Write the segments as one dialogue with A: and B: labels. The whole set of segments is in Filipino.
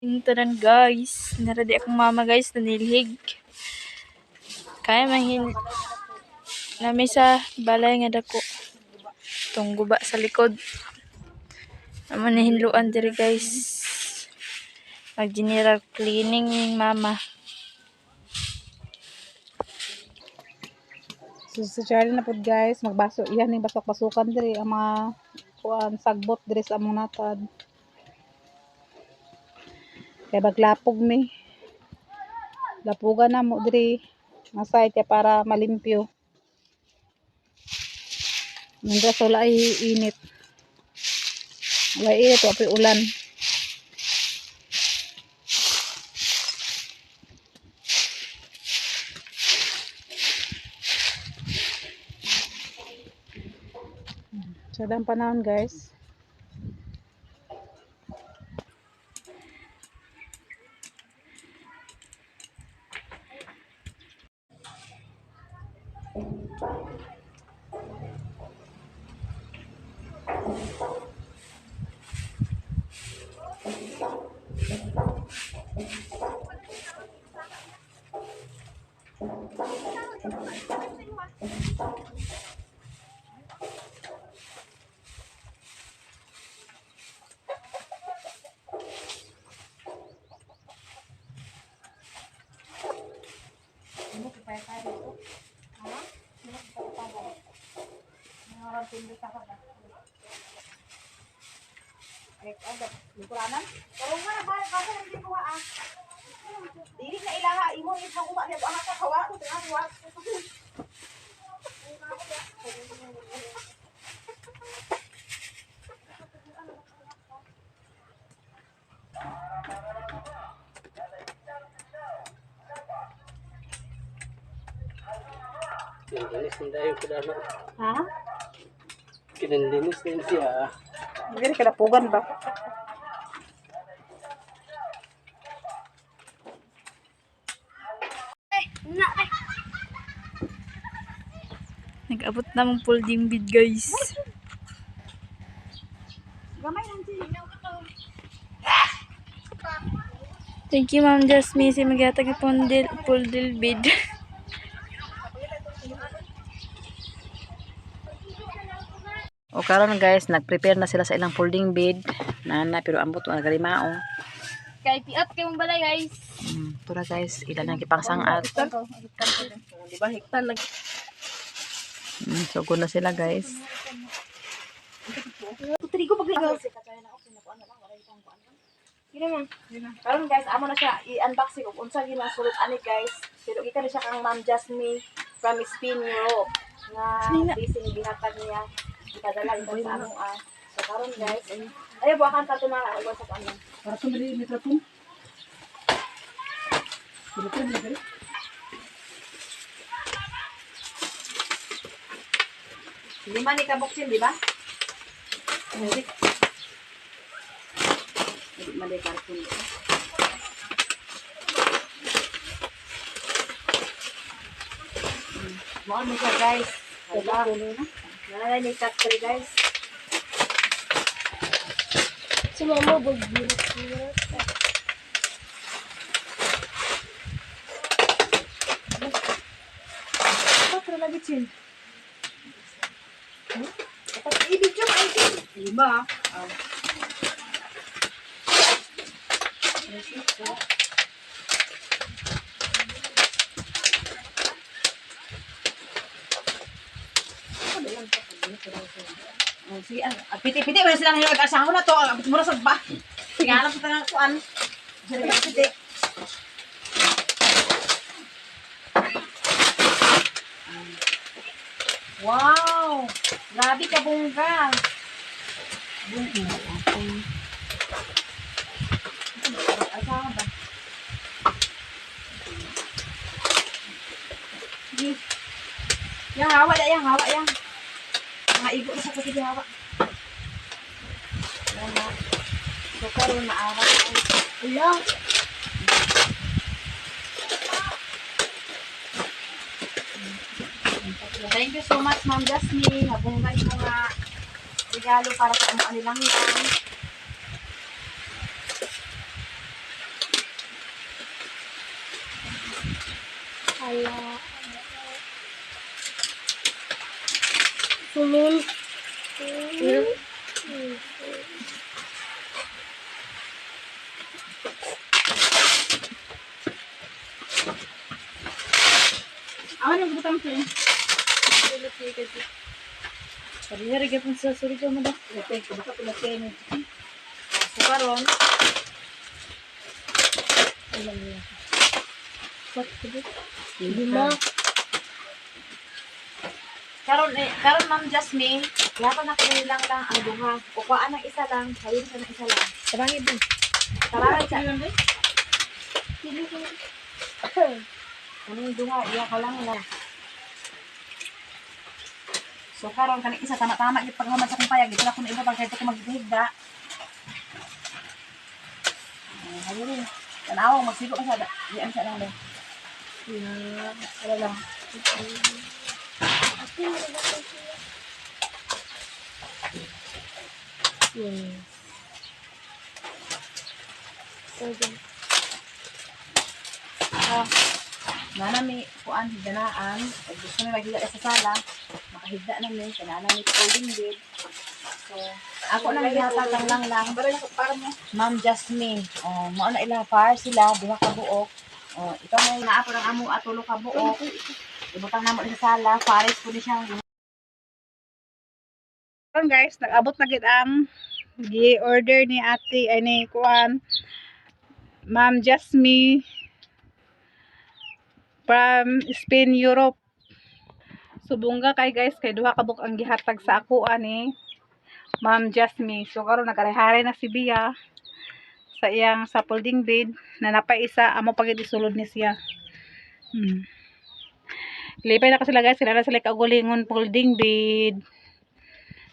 A: Tanan guys, naradi akong mama guys nanilhig. Kaya mahin nami sa balay nga dako. Tong guba sa likod. Amo na hinluan diri guys. Mag general cleaning ning mama.
B: So sa Charlie na pud guys, magbaso iyan ning basok-basukan diri ang mga kuan sagbot diri sa among natad. Kaya baglapog mi. Lapugan na mo diri nga site para malimpyo. Nandra sa wala ay init. Wala init, wala ulan. Sa dang panahon guys.
C: Lingkuranan? Pero nga, baka hindi ko dili na ilaha, imo isang uma niya, baka kakawa, kakawa.
D: Kinanlinis din tayo kadalo.
B: Ha?
D: Kinanlinis din siya.
B: Diri kadapugan ba?
A: Nag-abot na mong folding bed guys.
C: Gamay lang siya.
A: Thank you Ma'am Jasmine si magyatag ng folding bed.
B: O karon guys, nag-prepare na sila sa ilang folding bed. Nana pero ambot wa galimao.
A: Kay piat kay mong balay guys.
B: Tura guys, ilan ang kipangsangat.
A: Di ba hektar lagi.
B: So na sila guys.
C: Trigo pagligaw. Gina man. Karon guys, amo na siya i-unboxing ug unsa gina sulod ani guys. Pero kita na siya kang Ma'am Jasmine from Spain, Europe. Nga busy ni gihatag niya. Ipadala ito sa among so karon guys, ayo buhakan ta to na ug sa ano.
B: Para sa dili mikrofon. Mikrofon dili.
C: Lima ni kabuksin, di ba? Hindi. Hindi mali karton. Mo ni siya guys. Diba? Nalala ni factory guys.
A: Si mama bag-virus.
C: Apa lagi cin? Dapat ibig yung item. Lima. Sige, piti-piti wala silang hilog asawa na to. Mura sa ba? Sige, alam ko tanang kuan. Sige, piti. Wow! Grabe ka bongga. Asawa ba? Sige. Yang hawa dah, yang hawa yang. Mga igo na sa kasi hawa. So, karoon na awa. Hello. Thank you so much, Ma'am Jasmine. Nabunggay mo nga regalo para sa ano nilang yan. Sumin.
B: Awan yung butang siya.
A: Pari-hari gyapon sa surga mo da.
B: Ito, baka pala siya ni.
A: So karon,
B: Lima.
C: Karon Ma'am Jasmine, yata na kini lang ang duha. Kukuhaan ng isa lang, hayun ka ng isa lang.
A: sabangid din.
C: Tararay sa. Ano yung duha, iya ka lang na. So karon kaning isa tama-tama gid paghamad sa kong payag, ito na kuno iba pag kahit ko maghigda. Hayun. Tanaw magsigo ka sa diyan sa lang. Wala lang. Nana mi kuan higanaan, pag gusto mi maghigda sa sala, makahigda na mi kanana mi folding bed. So, ako nang gihatag lang.
B: Para mo.
C: Ma'am Jasmine, mo na ila par sila duha ka buok. Ito na naa pa amo atulo ka buok. Ibutang namo sa sala, pares ko ni siyang
B: Karon guys, nag-abot na gid ang gi-order ni ate ay ni kuan Ma'am Jasmine from Spain, Europe. Subungga kay guys, kay duha ka buk ang gihatag sa ako ani Ma'am Jasmine. So karon nagare-hare na si Bia sa iyang sa folding bed na napay isa amo pagid isulod ni siya. Lipay na kasi sila guys, sila na sila kagulingon folding bed.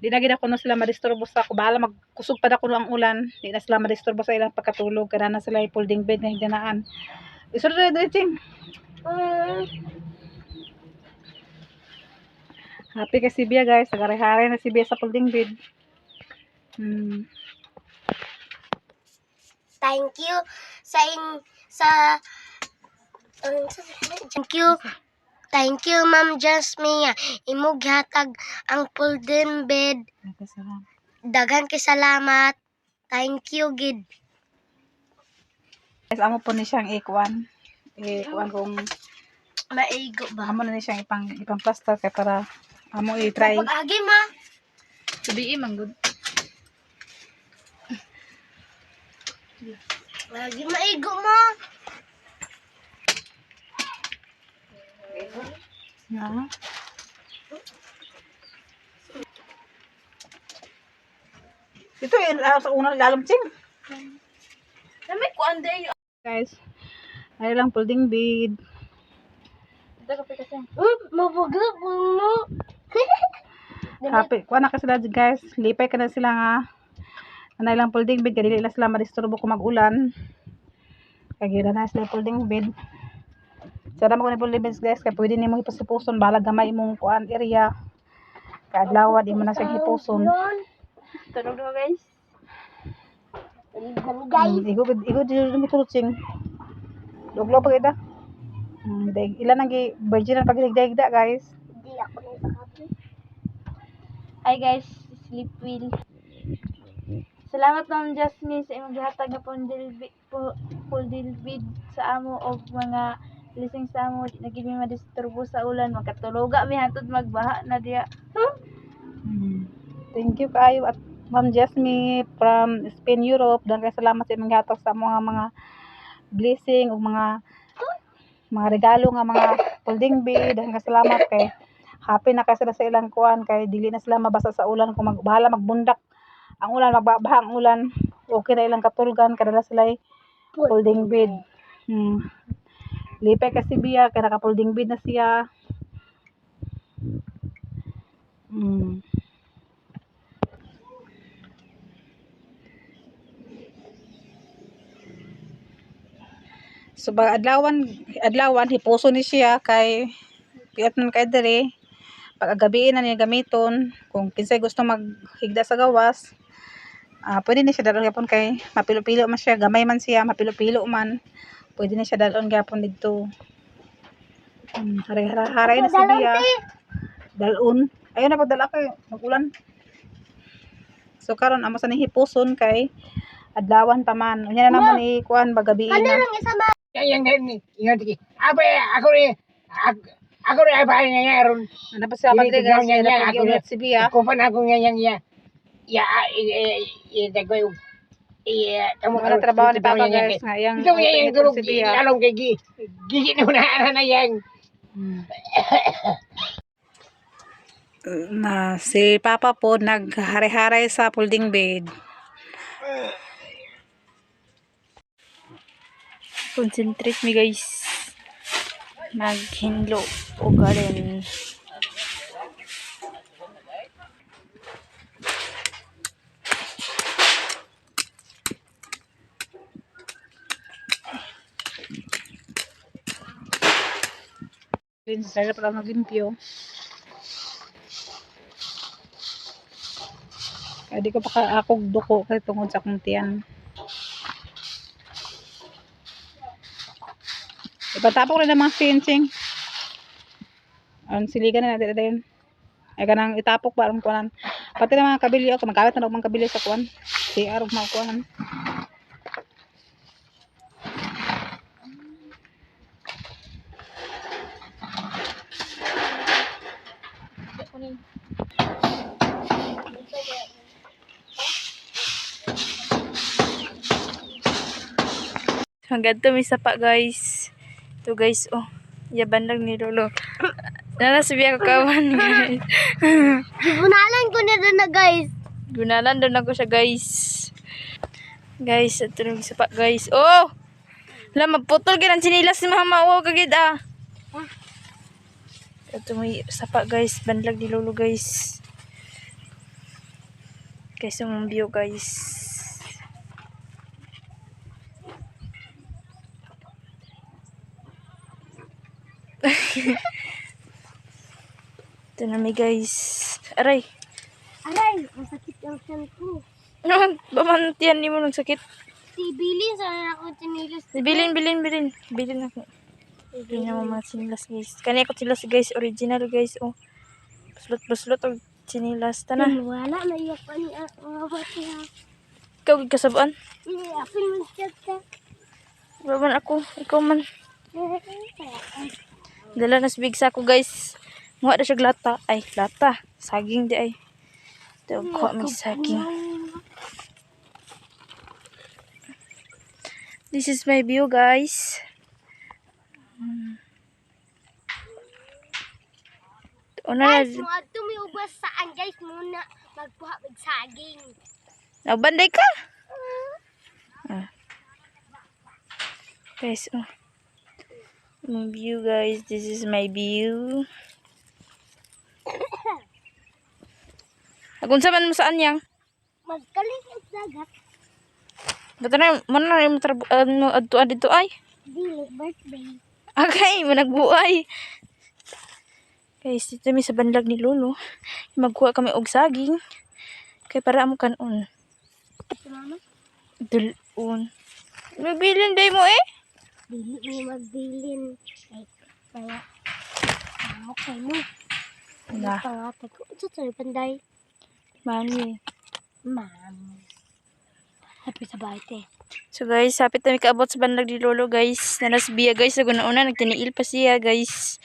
B: Di na gid ako no sila madisturbo sa ako. Bahala magkusog pa na kuno ang ulan. Di na sila madisturbo sa ilang pagkatulog. Kada na sila folding bed nga higanaan. Isulod na dito. Happy ka si Bia guys. Nagare-hare na si Bia sa folding bed.
E: Thank you Thank you Ma'am Jasmine. Imong gihatag ang folding bed. Daghan kay salamat. Thank you gid.
B: Guys, amo po ni siyang ikuan. Ikuan kung
E: Maigo ba?
B: amo na ni siyang ipang plaster kay para amo i-try.
E: Pag-agi ma.
B: Subi man good.
E: Lagi maigo mo.
B: Na. Ito yung sa unang lalom ching.
A: Namay kuan day.
B: Guys, ay lang folding bed.
A: Daga pa kasi.
E: Mabuga mo.
B: Happy. Kuha na ka sila guys. Lipay ka na sila nga. Anay lang folding bed. Kadili lang sila madisturbo kung mag-ulan. Kagira na sila folding bed. Sada mo ko na folding bed guys. Kaya pwede nimo hipuson. Bahala gamay imong kuan area. Kaadlawan. Di mo na siya hipuson.
A: Tunog na guys.
B: Igod dito mitulog sing. Luglo pa kita. Ilan ang virgin ang paghigda-higda guys.
E: Di ako nakakapi.
A: Hi guys, sleep well. Salamat Ma'am Jasmine sa imong gihatag nga folding bed sa amo og mga blessings sa amo. Di na gid mi madisturbo sa ulan, magkatuloga mi hantod magbaha na diya.
B: Thank you kayo at Ma'am Jasmine from Spain, Europe. Daghang kay salamat sa imong gihatag sa mga blessing ug mga regalo nga mga folding bed. Daghang kay salamat kay happy na kay sila sa ilang kuan kay dili na sila mabasa sa ulan kung bahala magbundak ang ulan, magbabaha ang ulan. Okay na ilang katulgan kadala sila folding bed. Lipay kasi Bia kay naka folding bed na siya. So ba adlawan hipuso ni siya kay piot man kay diri pag agabiin na niya gamiton kung kinsay gusto maghigda sa gawas pwede ni siya dalon gyapon kay mapilo-pilo man siya, gamay man siya, mapilo-pilo man pwede ni siya dalon gyapon didto Haray na si Bia. Dalon. Ayun na pagdala ko nag-ulan. So karon amo sa ni hipuson kay adlawan pa man. Unya na naman ni kuan bagabi na.
F: Yang ini ingat lagi. Apa ya aku rin apa yang ron.
B: Ano pa siya
F: Hindi,
B: Rodriguez?
F: tignan niya,
B: Napagyo
F: ako
B: ulit si Bia.
F: Ako pa na akong yang ya dagoy kamu
B: Wala trabaho ni Papa guys. Nga yang
F: ikaw yang tulog
B: si Bia.
F: alam kay gigi na yang
B: Na si Papa po naghari-haray sa folding bed.
A: Concentrate mi guys. Maghinlo o garen.
B: Dahil pala naglimpyo. Kaya di ko pa akog duko kay tungod sa akong tiyan. Ipatapok rin ang mga fencing. Ang siligan na natin na yun. Ay kanang itapok ba? Kuanan. Pati na mga kabili ako. Magkawit na mga kabili sa kuan. Si arong mga kuanan.
A: Hanggang to may sapa guys. Ito guys, oh. Yaban lang ni Lolo. Nanasibya ko kawan guys.
E: Gibunalan ko na doon na guys.
A: Gunalan doon ako siya guys. Guys, ito na may sapa guys. Oh! Wala, magputol ganang sinilas ni mama. Oh, kagid ah. Ito may sapa guys. Banlag ni Lolo guys. Guys, yung view guys. Ito na may guys. Aray.
E: Aray, masakit yung tiyan ko.
A: Ano? Bamantiyan ni mo nagsakit.
E: Si Billy, sana ako tinilis.
A: Bilin ako. Bilin na mo mga sinilas guys. Kani ako sinilas guys. Original guys. Oh. Buslot o sinilas. Tana.
E: Wala, naiyak pa niya. Mga bata.
A: Ikaw kasabaan.
E: Hindi, apin mo siya ka.
A: Baban ako. Ikaw man. Dala na big sa ako guys. Muha na siya lata. Ay, lata. Saging di ay. Ito, kuha may saging. This is my view guys. Una
E: Guys,
A: na.
E: mga tumiubas saan guys muna. Magbuha magsaging.
A: Nagbanday ka? Ah. Guys, oh. My view guys. This is my view. Agunsa man mo saan yang?
E: Magkaling ang dagat.
A: Bato na, mana na yung adtuan dito ay?
E: Dili, birthday.
A: Okay, managbuay. Guys, dito kami sa banlag ni Lolo. Magkuha kami og saging. Kay para amo kanon.
E: Ito mama.
A: Dulon. Magbilin day mo eh?
E: Dili mo magbilin. Ay, kaya. Okay mo.
A: Wala.
E: Pangatay ko. Ito sa'yo, panday.
A: Mami.
E: Ma'am. Happy sa bite.
A: So guys, hapit na kaabot sa banlag ni Lolo guys. Nanasbiya guys. Sa una, nagtiniil pa siya guys.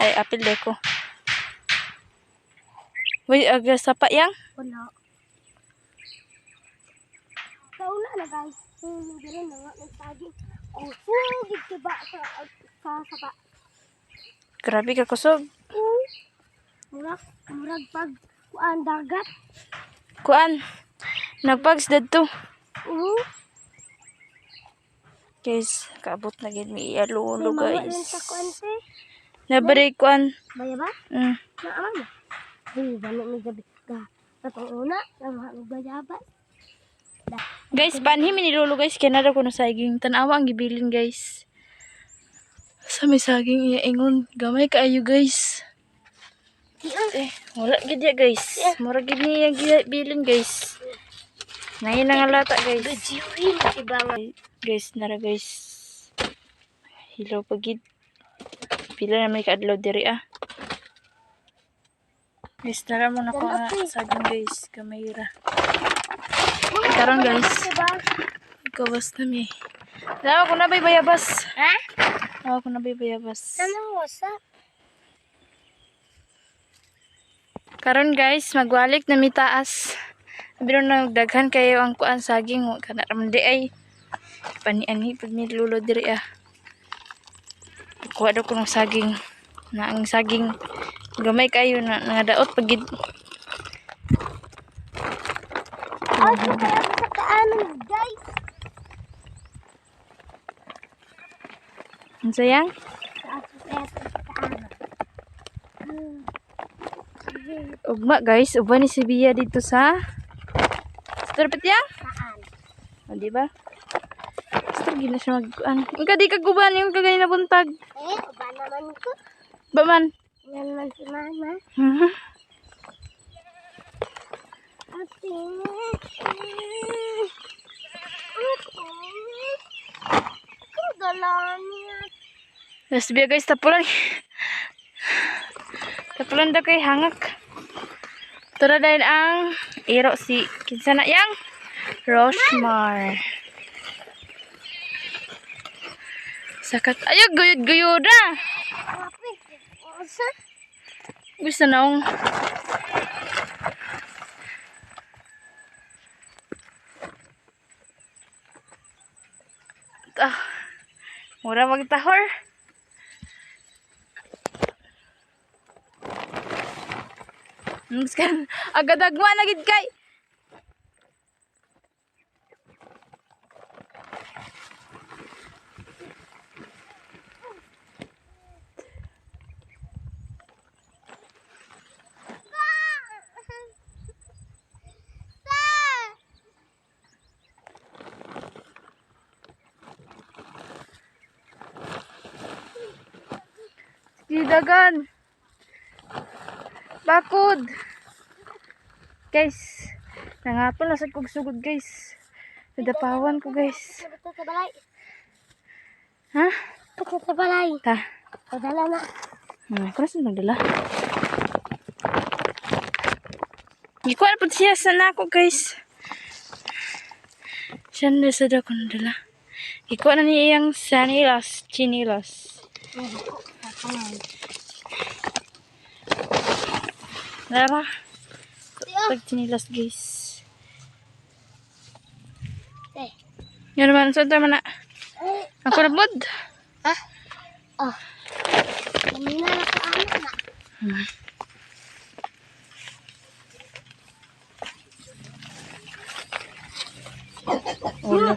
A: Ay, apil deko. Uy, aga sapa yang?
E: Wala. Kauna na guys. Hindi na nga nagsaging. Oh, fugid ka ba sa sapa?
A: Grabe ka kusog.
E: Murag pag kuan dagat.
A: Kuan. Nagpags dadto. Guys, kaabot na gid mi iya Lolo guys.
E: Sa kuan te.
A: Nabari kuan.
E: Baya ba?
A: Mm.
E: Naaman na. Hey, balik may gabi ka. Tapos una, namahalog bayaban.
A: Guys, panhin ni Lolo guys. Kaya na daw ko na saging. Tanawa ang gibilin guys. Sa may saging iya ingon. Gamay kaayo guys. Wala gid ya guys. Mura gid niya gibilin guys. Ngayon na nga lata guys.
E: Gajiwin, ibang.
A: Guys, nara guys. Hilaw pagid. Pila na may kaadlaw diri ah. Guys, tara mo na ko saging guys. Kamera. Karon guys. Gawas na mi. Lawa ko na bay bayabas.
E: Ha?
A: Lawa ko na bay bayabas.
E: Anong usap?
A: Karon guys, magwalik na mi taas. Biro na daghan kayo ang kuan saging wa kana raman di ay. Pani-ani pud mi lulo diri ah. Kuha daw ko ng saging. Na ang saging gamay kayo na nangadaot pagid.
E: Ay, kaya sa kaamin, guys.
A: Ang sayang? Ugma guys, uba ni si Bia dito sa Starpet yang?
E: Saan?
A: O di ba? Star gina siya mag-an. Ang kadi kaguban yung kagay na buntag.
E: Ba naman ko?
A: Ba man?
E: Yan man si mama. Ate. Ang galanya.
A: Yes, Bia guys, tapulan. Tapulan daw kay hangak. Tura dahil ang iro si kinsa na yang Roshmar. Sakat ayo guyod-guyod na.
E: Kapit. Osa?
A: Gusto na akong mura magtahor. Kan agadagwa na gid kay. Dagan. Bakod. Guys, nangapon na sa kog sugod guys. Nadapawan ko guys.
E: Ito sa balay.
A: Ha?
E: Ito sa balay.
A: Ta.
E: Padala na.
A: Ako na saan nagdala? Hindi ko alam siya sana ako guys. Siya na sa dako nagdala. Iko na niya yung sanilas, chinilas. Lara. Pag chinilas guys. Yan naman, saan tayo man na? Ako na bod.
E: Ha? Oh. Kanina na ko anak na.
A: Ulo.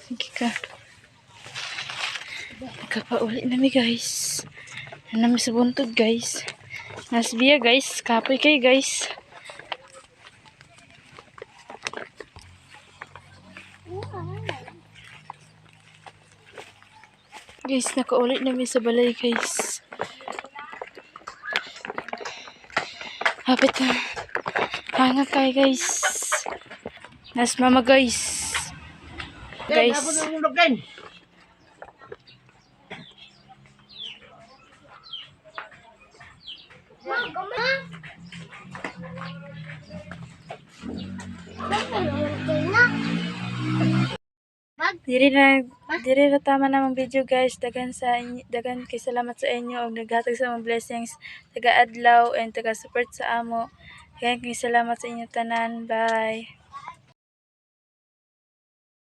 A: Sige ka. Kapauli na mi guys. Nami sa buntod guys. Nasbiya guys. Kapoy kay guys. Guys, nakaulit namin sa balay guys. Hapit na. Hanga kay guys. Nas mama guys. Guys.
F: Ako na yung lugin.
A: Diri na tama namang video guys. Dagan kay salamat sa inyo og naghatag sa mga blessings taga adlaw and taga support sa amo. Kaya kay salamat sa inyo tanan. Bye.